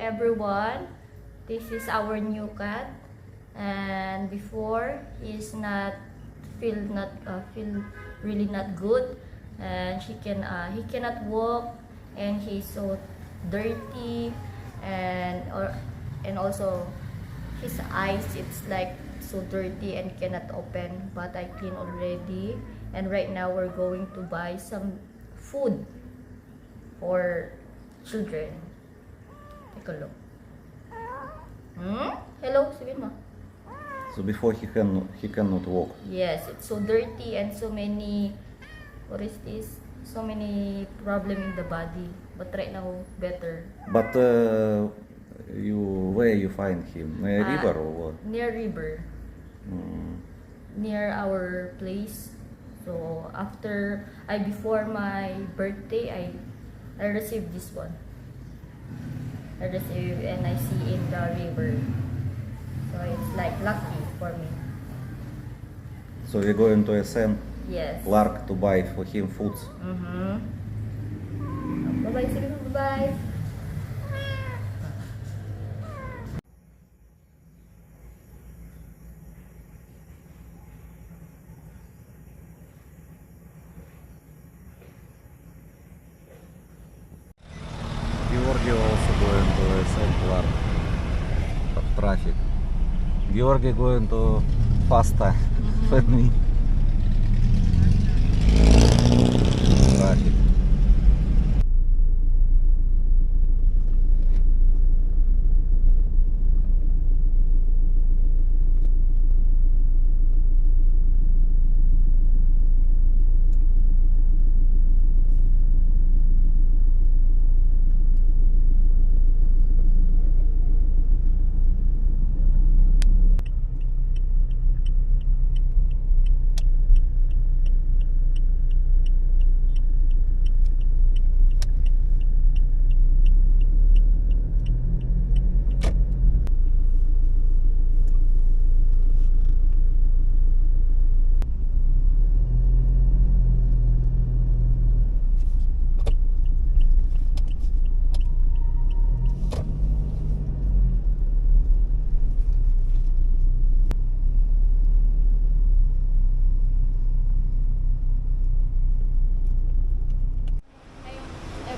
everyone. This is our new cat, and before he's not feel really not good, and he cannot walk, and he's so dirty, and also his eyes, it's like so dirty and cannot open, but I clean already. And right now we're going to buy some food for children. Take a look. Hello, sabihin mo. So before he cannot walk. Yes, it's so dirty and so many, what is this? So many problem in the body. But right now, better. But where you find him? Near river or what? Near river. Near our place. So before my birthday, I received this one. I received and I see in the river. So it's like lucky for me. So we're going to send Yes. Clark to buy for him food. Bye-bye, sige mo, bye-bye. Georgi also going to send Clark for traffic. Georgi going to pasta for me. Traffic.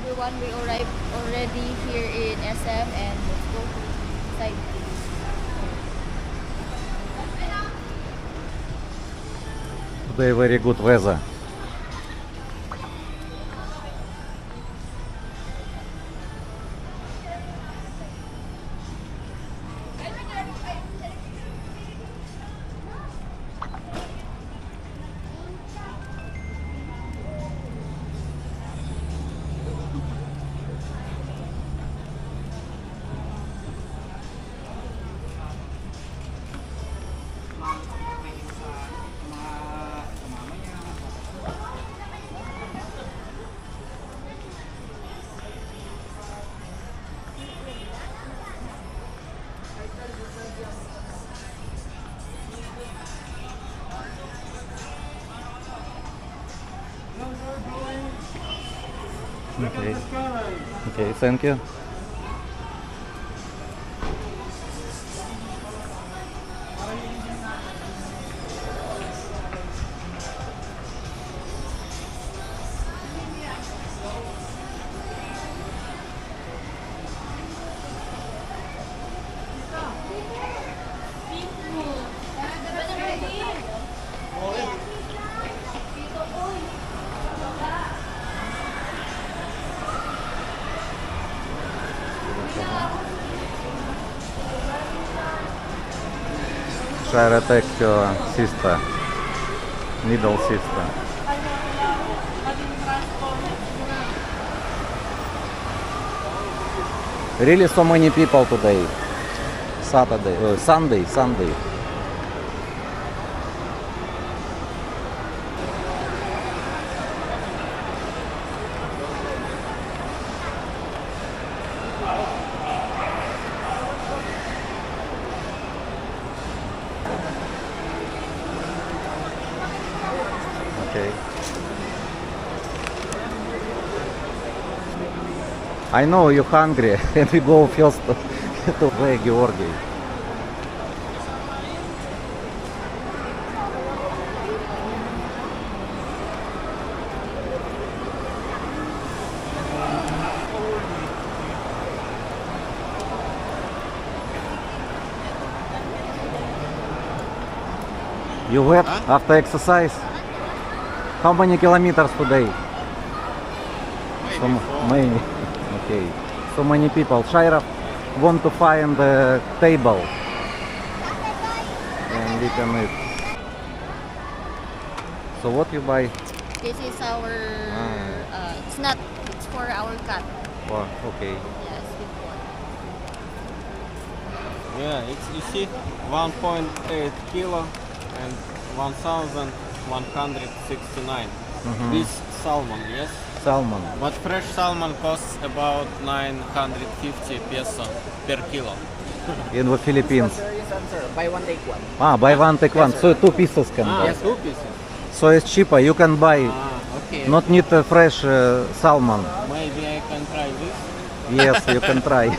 Everyone, we arrived already here in SM, and let's go inside. Today very good weather. Okay. Okay, thank you. Try to take your sister, middle sister. Really, so many people today. Sunday. Okay. I know you're hungry, and we go first to play Georgi. You wet after exercise? How many kilometers today? Many. Okay. So many people. Shaira want to find a table and we can eat. So what you buy? This is our. It's not. It's for our cat. Oh, okay. Yes, big one. Yeah, it's, you see, 1.8 kilo and 1,169. This salmon, yes? Salmon. But fresh salmon costs about 950 peso per kilo. In the Philippines. Buy one take one. Buy one take one. So 2 pieces can buy. Yes, 2 pieces. So it's cheaper. You can buy. Okay. Not need fresh salmon. Maybe I can try this. Yes, you can try.